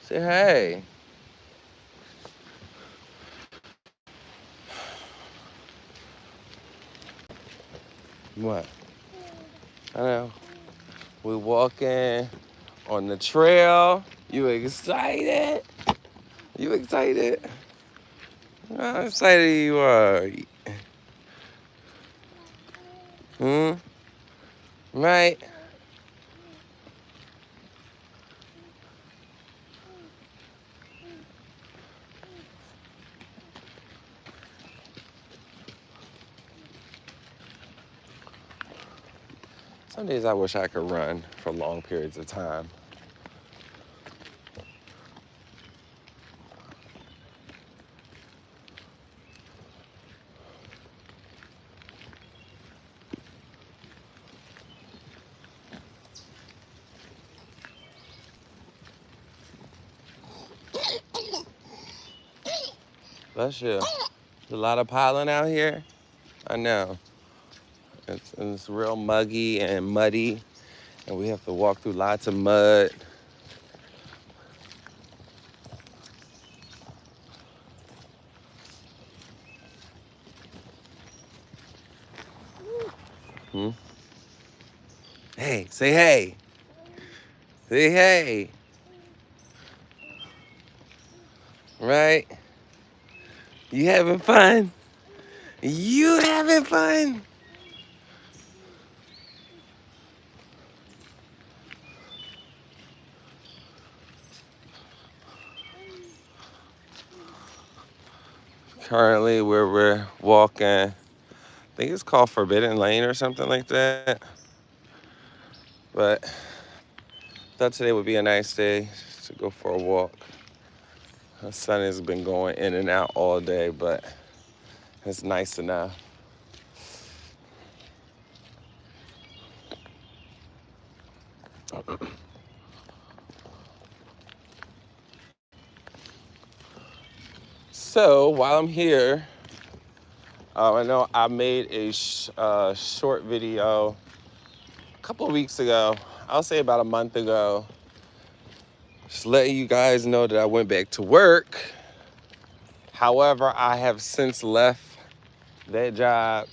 Say hey. What? I know. We walking on the trail. You excited? You excited? How excited you are? Hmm? Right? Some days I wish I could run for long periods of time. Bless you. There's a lot of pollen out here. I know. It's real muggy and muddy, and we have to walk through lots of mud. Hmm? Hey, say hey. Say hey. Right? You having fun? You having fun? Currently, where we're walking, I think it's called Forbidden Lane or something like that. But thought today would be a nice day to go for a walk. The sun has been going in and out all day, but it's nice enough. So while I'm here, I know I made a short video a couple of weeks ago. I'll say about a month ago. Just letting you guys know that I went back to work. However, I have since left that job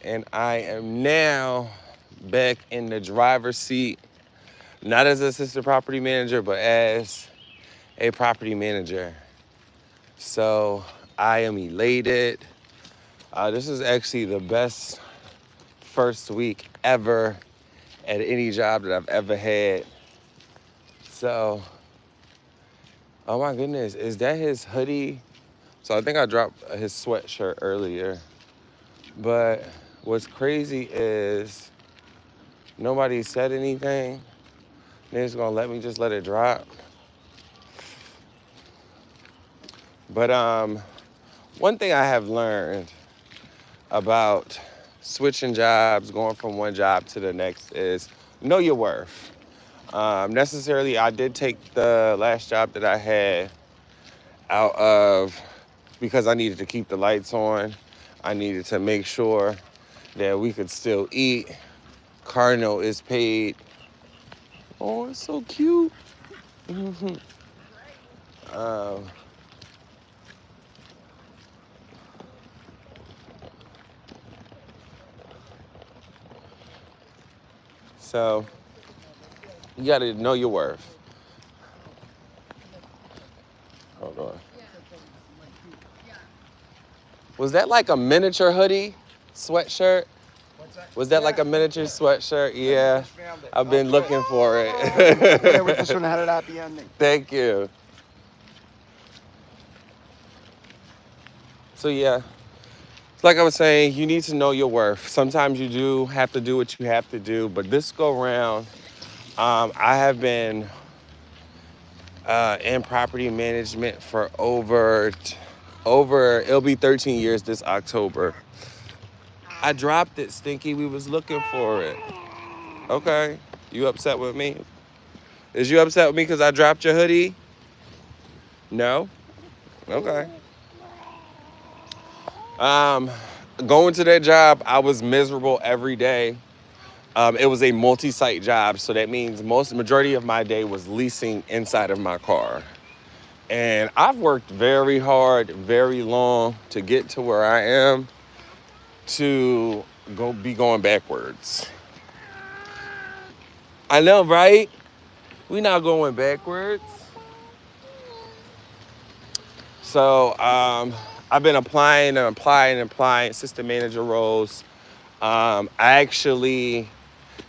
and I am now back in the driver's seat, not as assistant property manager, but as a property manager. So I am elated. This is actually the best first week ever at any job that I've ever had. So, oh my goodness, is that his hoodie? So I think I dropped his sweatshirt earlier. But what's crazy is nobody said anything. They're just gonna let me just let it drop. But one thing I have learned about switching jobs, going from one job to the next is know your worth. Necessarily, I did take the last job that I had out of because I needed to keep the lights on. I needed to make sure that we could still eat. Car note is paid. Oh, it's so cute. um, so you gotta know your worth. Hold on. Was that like a miniature hoodie, sweatshirt? Was that like a miniature sweatshirt? Yeah. I've been looking for it. Yeah, we just had it at the ending. Thank you. So yeah, like I was saying, you need to know your worth. Sometimes you do have to do what you have to do, but this go round, I have been in property management for over, it'll be 13 years this October. I dropped it, Stinky. We was looking for it. Okay. You upset with me? Is you upset with me because I dropped your hoodie? No? Okay. Going to that job, I was miserable every day. It was a multi-site job, so that means majority of my day was leasing inside of my car. And I've worked very hard, very long to get to where I am, to be going backwards. I know, right? We're not going backwards. So I've been applying assistant manager roles. I actually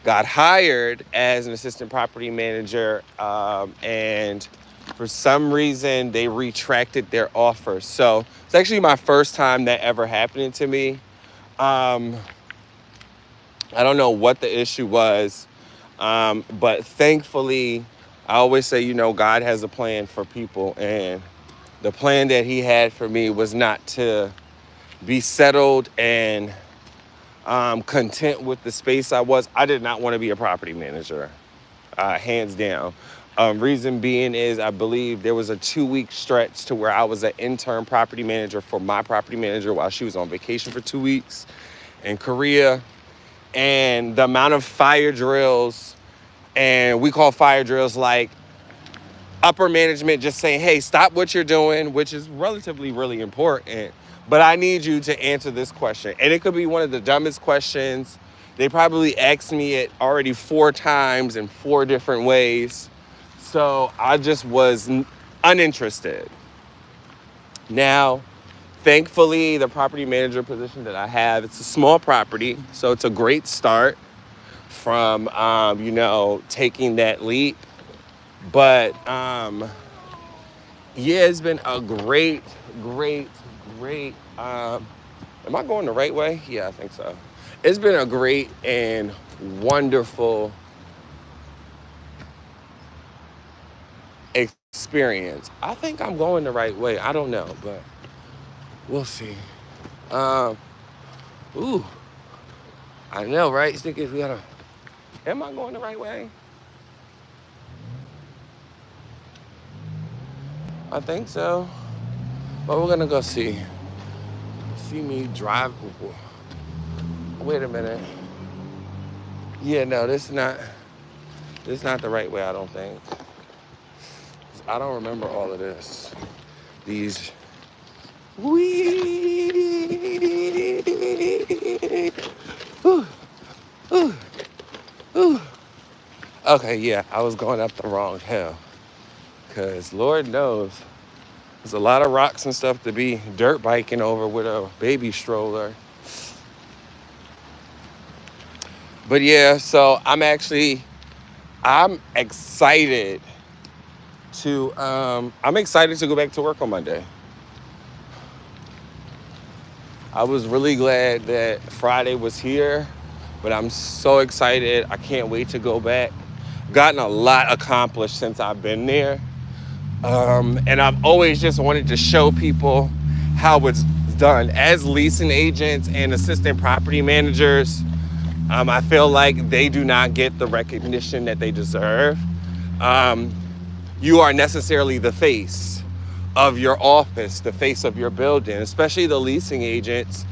got hired as an assistant property manager, and for some reason they retracted their offer. So it's actually my first time that ever happening to me. I don't know what the issue was, but thankfully, I always say, God has a plan for people, and the plan that he had for me was not to be settled and content with the space I was. I did not want to be a property manager, hands down. Reason being is I believe there was a 2-week stretch to where I was an intern property manager for my property manager while she was on vacation for 2 weeks in Korea. And the amount of fire drills, and we call fire drills like upper management just saying, hey, stop what you're doing, which is relatively really important. But I need you to answer this question. And it could be one of the dumbest questions. They probably asked me it already 4 times in 4 different ways. So I just was uninterested. Now, thankfully, the property manager position that I have, it's a small property. So it's a great start from, taking that leap. But, yeah, it's been a great, am I going the right way? Yeah, I think so. It's been a great and wonderful experience. I think I'm going the right way. I don't know, but we'll see. I know, right? Stickers, am I going the right way? I think so. But we're gonna go see. See me drive. Wait a minute. Yeah, no, this is not the right way, I don't think. I don't remember all of this. These. Okay, yeah, I was going up the wrong hill. Because Lord knows, there's a lot of rocks and stuff to be dirt biking over with a baby stroller. But yeah, so I'm excited to go back to work on Monday. I was really glad that Friday was here, but I'm so excited. I can't wait to go back. Gotten a lot accomplished since I've been there. And I've always just wanted to show people how it's done. As leasing agents and assistant property managers, I feel like they do not get the recognition that they deserve. You are necessarily the face of your office, the face of your building, especially the leasing agents.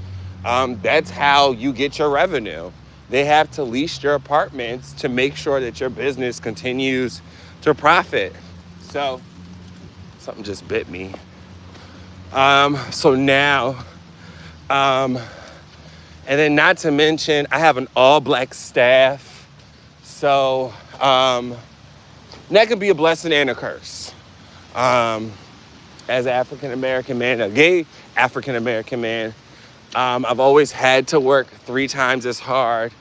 That's how you get your revenue. They have to lease your apartments to make sure that your business continues to profit. So something just bit me. So now, and then not to mention, I have an all-black staff. So that could be a blessing and a curse. As an African-American man, a gay African-American man, I've always had to work 3 times as hard,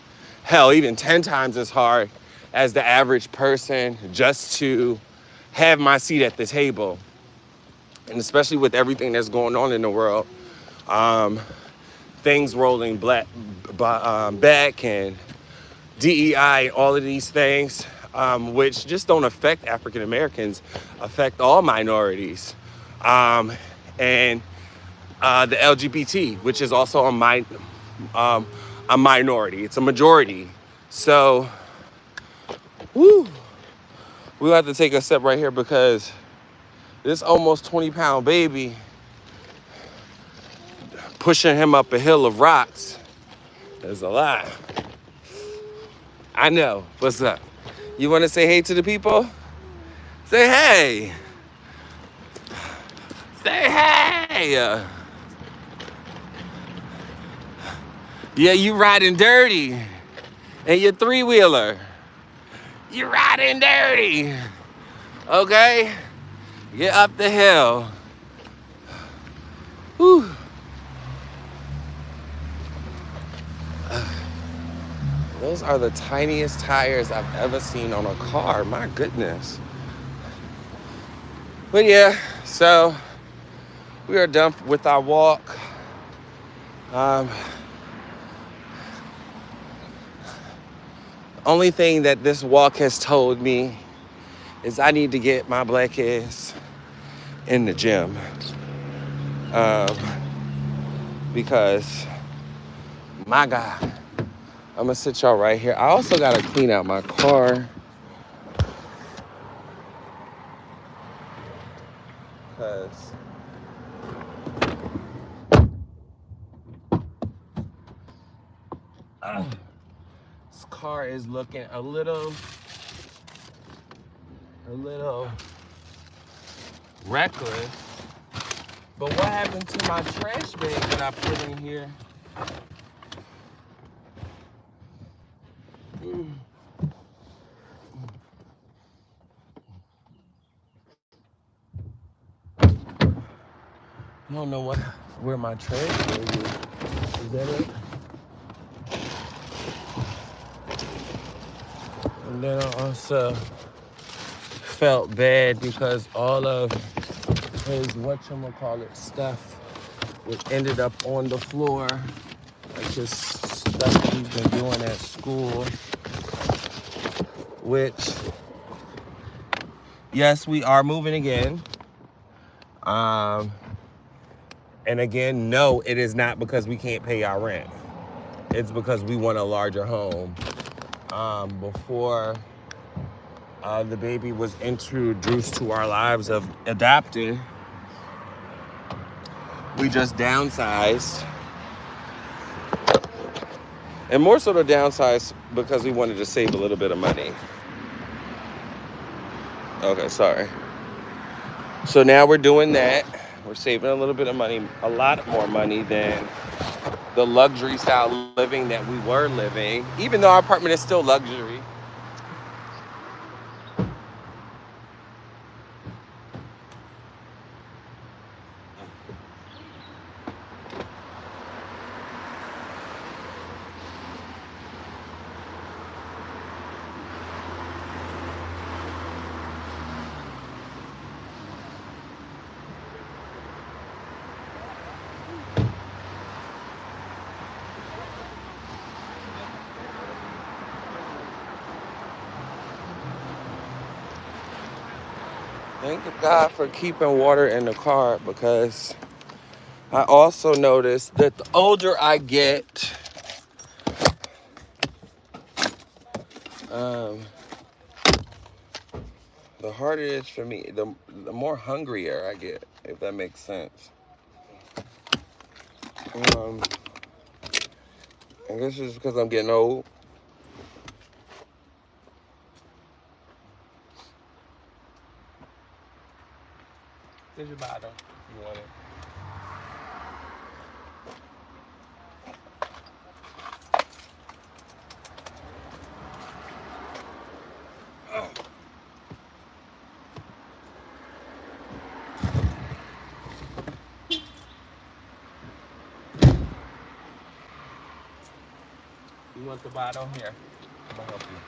hell, even 10 times as hard as the average person just to have my seat at the table. And especially with everything that's going on in the world, things rolling back and DEI, all of these things, which just don't affect African Americans, affect all minorities. And the LGBT, which is also a minority. It's a majority. So, we'll have to take a step right here because this almost 20-pound baby, pushing him up a hill of rocks is a lot. I know. What's up? You want to say hey to the people? Say hey. Say hey. Yeah, you riding dirty. And your three-wheeler. You riding dirty. Okay? Get up the hill. Whew. Those are the tiniest tires I've ever seen on a car. My goodness. But yeah, so we are done with our walk. Only thing that this walk has told me is I need to get my black ass in the gym. Because, my God, I'm gonna sit y'all right here. I also gotta clean out my car. Because this car is looking a little reckless. But what happened to my trash bag that I put in here? I don't know where my trash bag is. Is that it? And then I also felt bad because all of his whatchamacallit stuff ended up on the floor. Like his stuff that he's been doing at school. Which, yes, we are moving again. And again, no, it is not because we can't pay our rent. It's because we want a larger home. Before the baby was introduced to our lives of adopting, we just downsized. And more so the downsized because we wanted to save a little bit of money. Okay, sorry. So now we're doing that. We're saving a little bit of money, a lot more money than the luxury style living that we were living, even though our apartment is still luxury. Thank God for keeping water in the car, because I also noticed that the older I get, the harder it is for me, the more hungrier I get, if that makes sense. I guess it's because I'm getting old. Here's your bottle, if you want it. You want the bottle? Here, I'm gonna help you.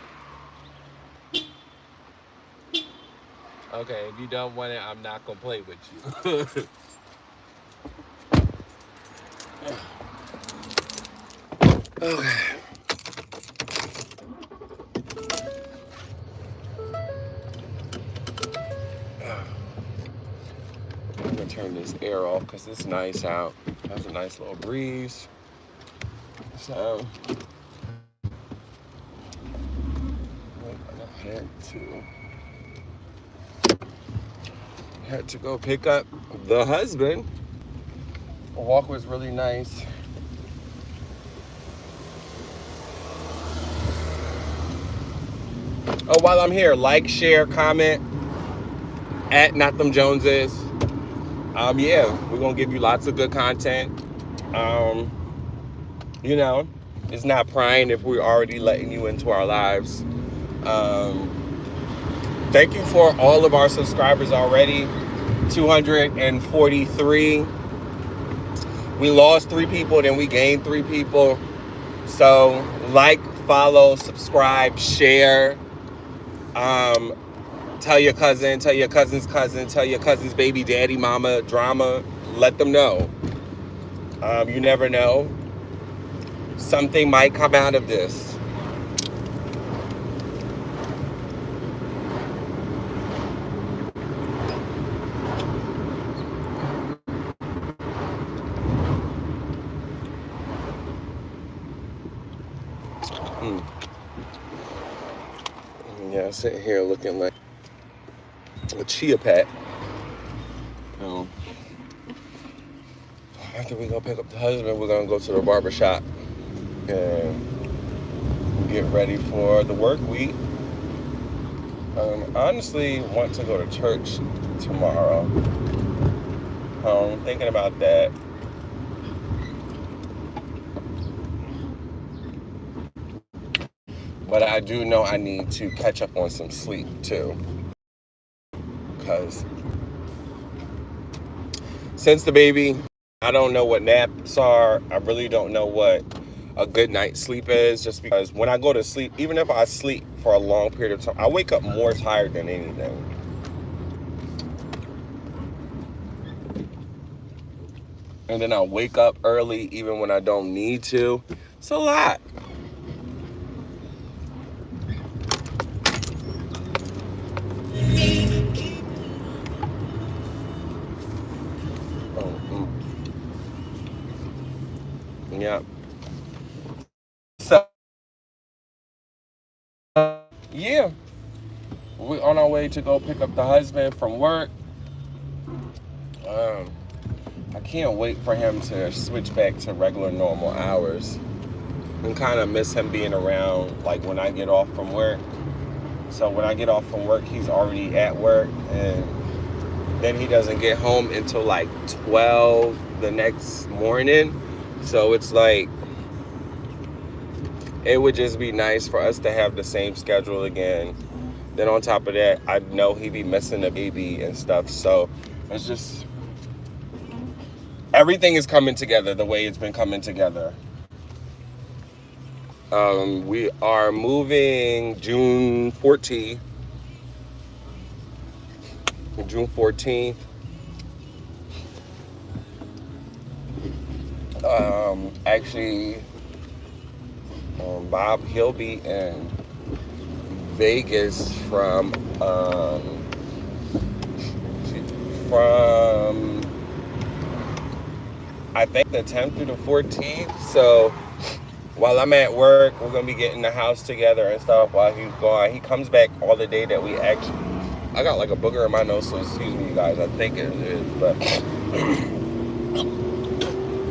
Okay, if you don't want it, I'm not gonna play with you. Okay. I'm gonna turn this air off because it's nice out. That's a nice little breeze. So I had to go pick up the husband. The walk was really nice. Oh, while I'm here, like, share, comment at Not Them Joneses. Yeah, we're gonna give you lots of good content. Um, you know, it's not prying if we're already letting you into our lives. Um, thank you for all of our subscribers already. 243. We lost 3 people, then we gained 3 people. So like, follow, subscribe, share. Tell your cousin, tell your cousin's cousin, tell your cousin's baby daddy, mama, drama. Let them know. You never know. Something might come out of this. Yeah, sitting here looking like a chia pet. After we go pick up the husband, we're gonna go to the barber shop and get ready for the work week. I honestly want to go to church tomorrow. Thinking about that. But I do know I need to catch up on some sleep too. Because since the baby, I don't know what naps are. I really don't know what a good night's sleep is, just because when I go to sleep, even if I sleep for a long period of time, I wake up more tired than anything. And then I'll wake up early even when I don't need to. It's a lot. Yeah. So, yeah. We're on our way to go pick up the husband from work. I can't wait for him to switch back to regular normal hours. And kind of miss him being around like when I get off from work. So when I get off from work, he's already at work, and then he doesn't get home until like 12 the next morning. So it's like, it would just be nice for us to have the same schedule again. Then on top of that, I know he'd be missing the baby and stuff. So it's just, everything is coming together the way it's been coming together. We are moving June 14th. June 14th. Actually, Bob, he'll be in Vegas from I think the 10th through the 14th. So while I'm at work, we're gonna be getting the house together and stuff while he's gone. He comes back all the day that we actually. I got like a booger in my nose, so excuse me, you guys. I think it is, but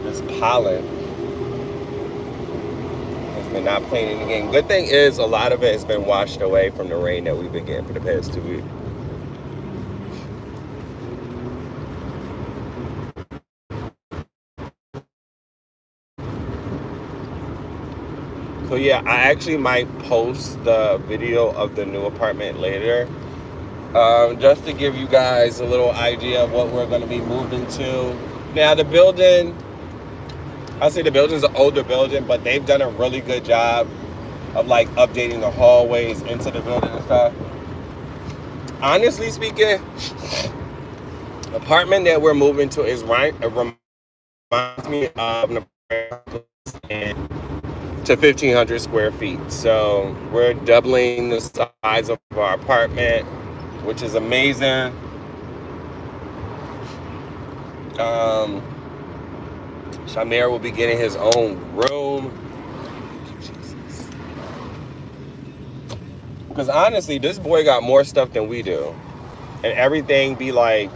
this pollen has been not playing any game. Good thing is, a lot of it has been washed away from the rain that we've been getting for the past 2 weeks. So yeah, I actually might post the video of the new apartment later, just to give you guys a little idea of what we're going to be moving to. Now the building, I say the building's an older building, but they've done a really good job of like updating the hallways into the building and stuff. Honestly speaking, the apartment that we're moving to is right. It reminds me of to 1,500 square feet. So we're doubling the size of our apartment, which is amazing. Shamir will be getting his own room. Jesus. Because honestly, this boy got more stuff than we do. And everything be like,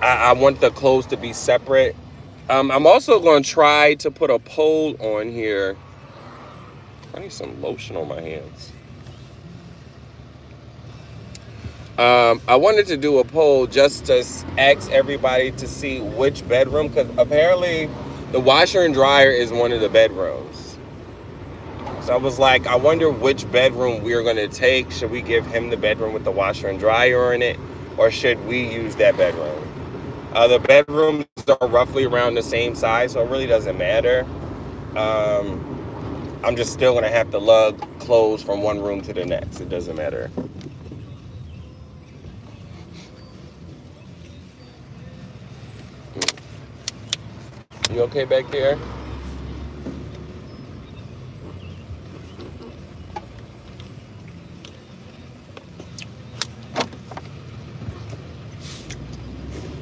I want the clothes to be separate. I'm also going to try to put a pole on here. I need some lotion on my hands. I wanted to do a poll just to ask everybody to see which bedroom, because apparently the washer and dryer is one of the bedrooms. So I was like, I wonder which bedroom we're going to take. Should we give him the bedroom with the washer and dryer in it, or should we use that bedroom? The bedrooms are roughly around the same size, so it really doesn't matter. I'm just still going to have to lug clothes from one room to the next. It doesn't matter. You okay back there?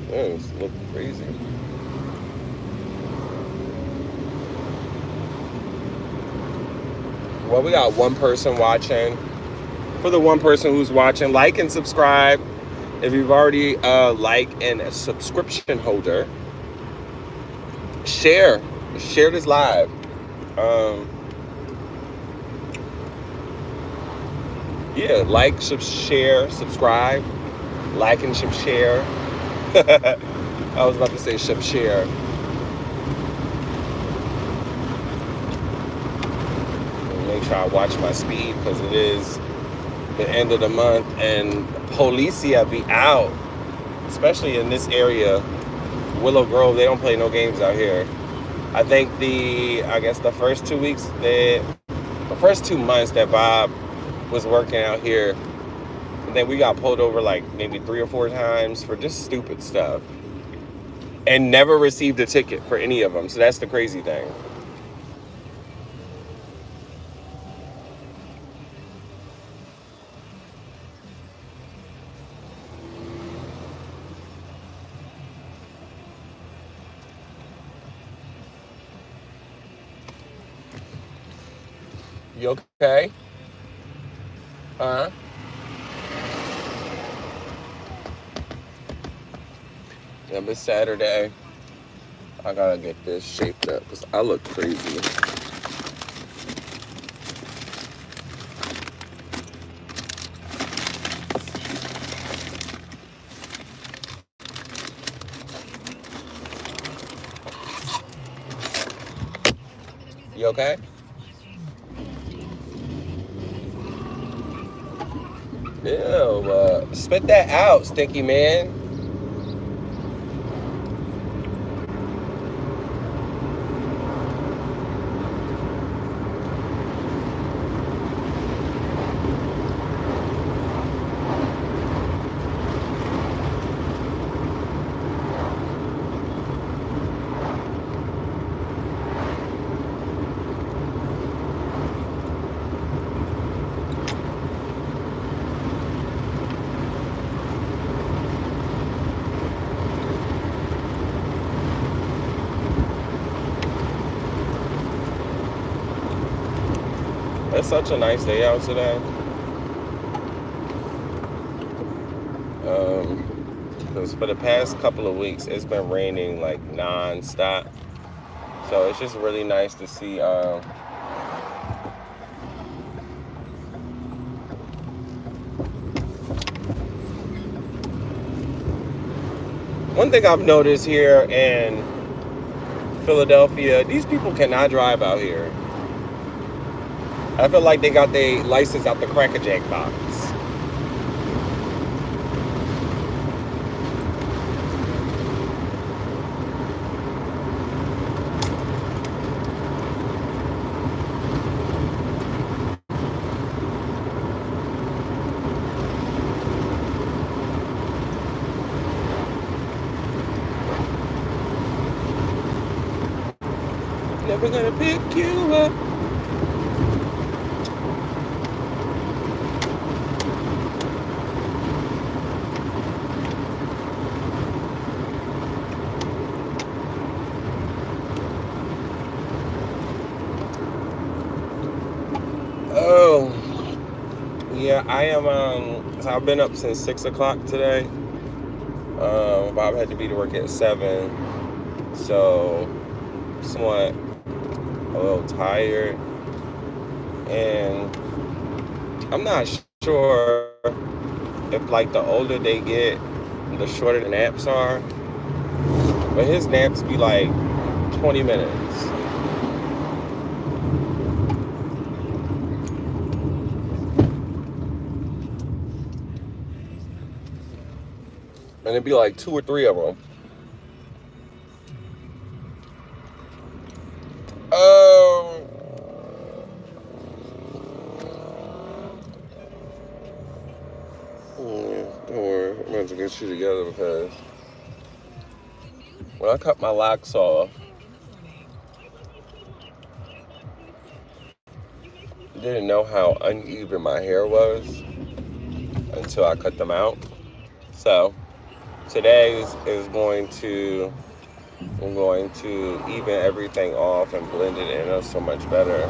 Man, this looks crazy. Well, we got one person watching. For the one person who's watching, like and subscribe. If you've already liked and a subscription holder, share this live. Yeah, like, share, subscribe, like and share. I was about to say share. Make sure I watch my speed because it is the end of the month and Policia be out, especially in this area. Willow Grove, they don't play no games out here. I think the first 2 weeks, the first 2 months that Bob was working out here, and then we got pulled over like maybe 3 or 4 times for just stupid stuff and never received a ticket for any of them. So that's the crazy thing. You okay? Huh? Yeah, it's Saturday. I gotta get this shaped up because I look crazy. You okay? Ew, spit that out, stinky man. It's such a nice day out today. Because for the past couple of weeks, it's been raining like non-stop. So it's just really nice to see. One thing I've noticed here in Philadelphia, these people cannot drive out here. I feel like they got their license out the Cracker-Jack box. Never gonna pick you up. Oh, yeah, I am. So I've been up since 6 o'clock today. Bob had to be to work at 7, so somewhat a little tired, and I'm not sure if like the older they get, the shorter the naps are. But his naps be like 20 minutes. And it'd be like 2 or 3 of them. Oh. Don't worry, I'm about to get you together because when I cut my locks off, I didn't know how uneven my hair was until I cut them out. So today is I'm going to even everything off and blend it in so much better.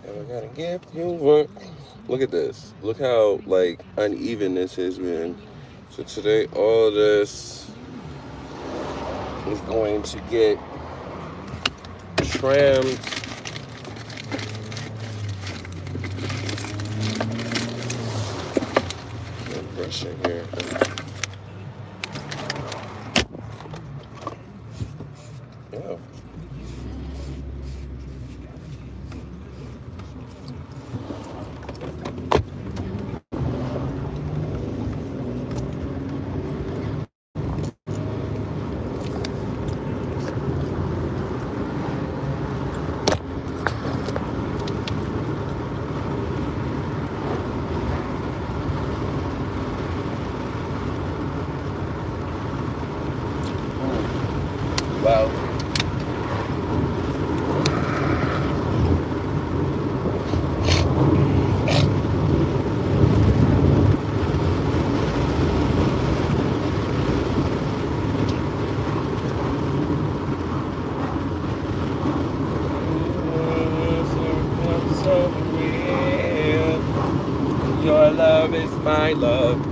And I gotta give you one. Look at this. Look how like uneven this is, man. So today all this is going to get trimmed. Brush in here. Yeah. Well, so real. Your love is my love.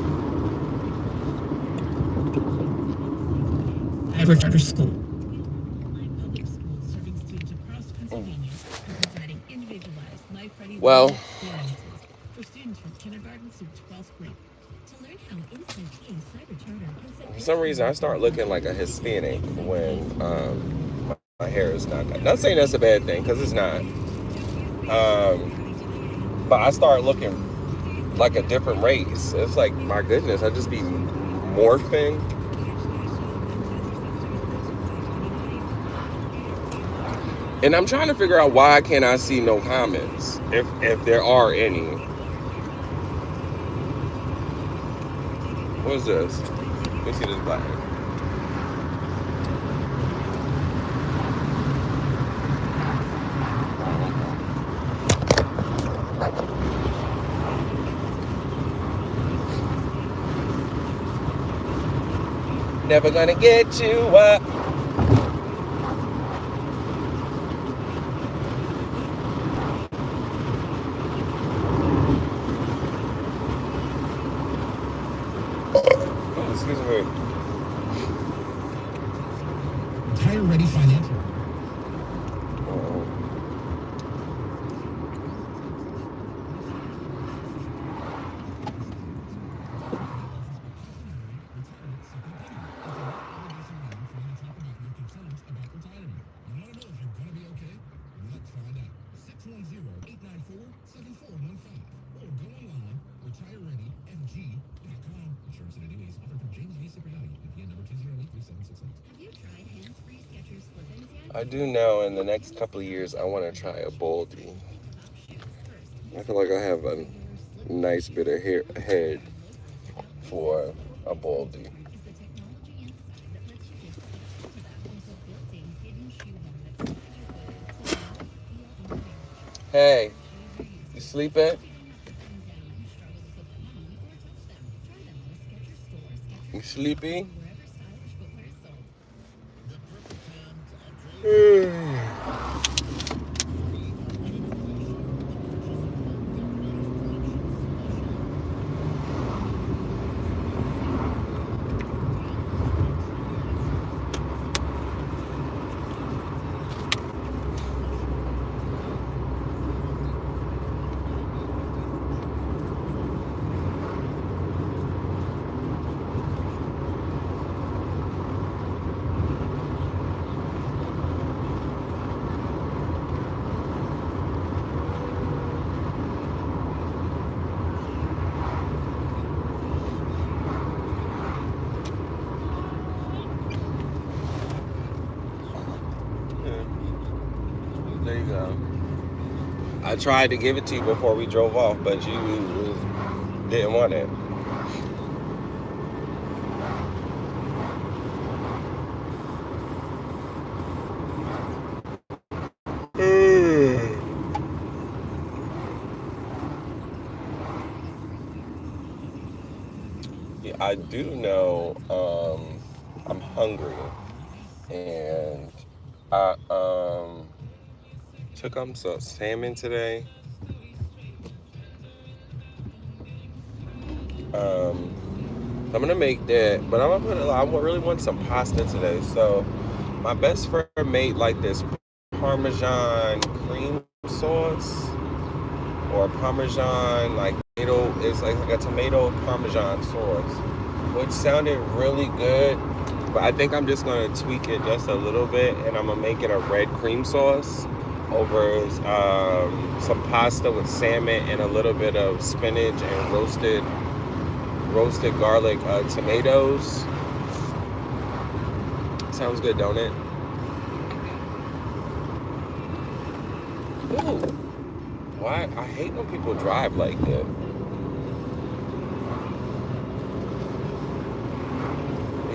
Charter School. Well, for students from kindergarten through 12th grade. To learn how Instant King Cyber Charter can set for some reason I start looking like a Hispanic when my hair is not done. Not saying that's a bad thing, because it's not. But I start looking like a different race. It's like, my goodness, I just be morphing. And I'm trying to figure out why can't I see no comments, if there are any. What is this? Let me see this black. Never gonna get you up. Excuse me. Tire Ready Financial. I do know in the next couple of years I want to try a Baldy. I feel like I have a nice bit of head for a Baldy. Hey, you sleeping? You sleepy? There you go. I tried to give it to you before we drove off, but you didn't want it. Yeah, I do know I'm hungry, and I took some salmon today. I'm gonna make that, but I really want some pasta today. So my best friend made like this Parmesan cream sauce, or Parmesan like tomato. It's like a tomato Parmesan sauce, which sounded really good. But I think I'm just gonna tweak it just a little bit, and I'm gonna make it a red cream sauce over some pasta with salmon and a little bit of spinach and roasted garlic tomatoes. Sounds good, don't it? Ooh. Why? I hate when people drive like that.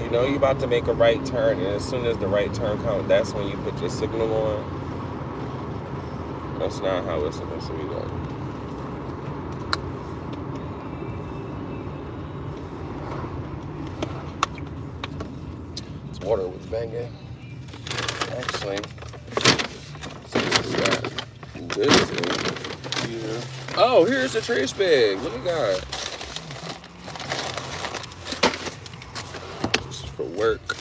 You know you're about to make a right turn, and as soon as the right turn comes, that's when you put your signal on. That's not how it's supposed to be done. This water was banging. Actually, this here. Oh, here's the trash bag. What do you got? Just for work.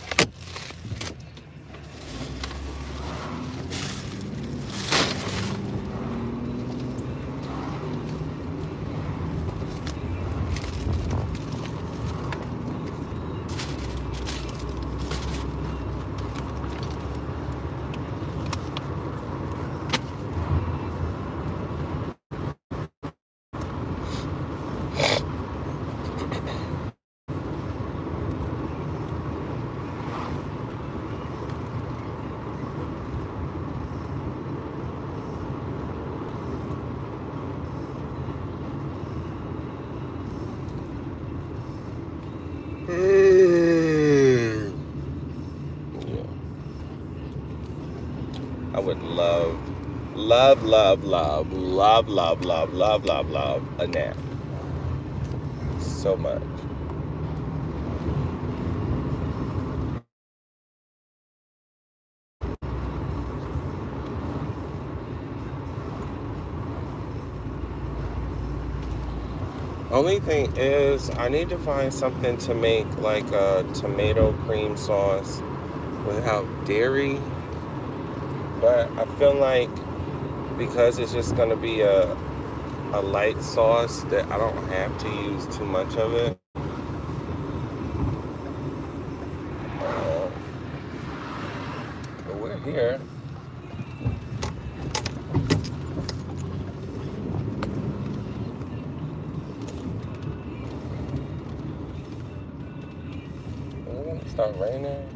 Yeah. I would love a nap. So much. Only thing is, I need to find something to make like a tomato cream sauce without dairy. But I feel like because it's just gonna be a light sauce that I don't have to use too much of it. But we're here. It's start raining.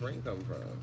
rain come from?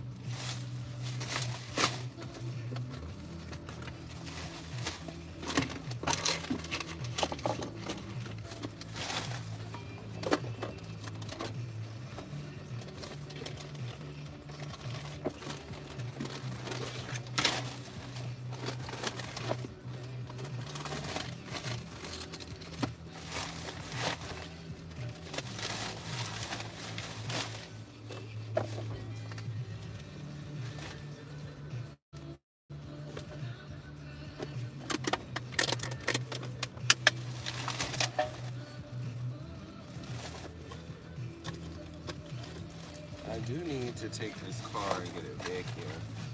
I do need to take this car and get it vacuumed.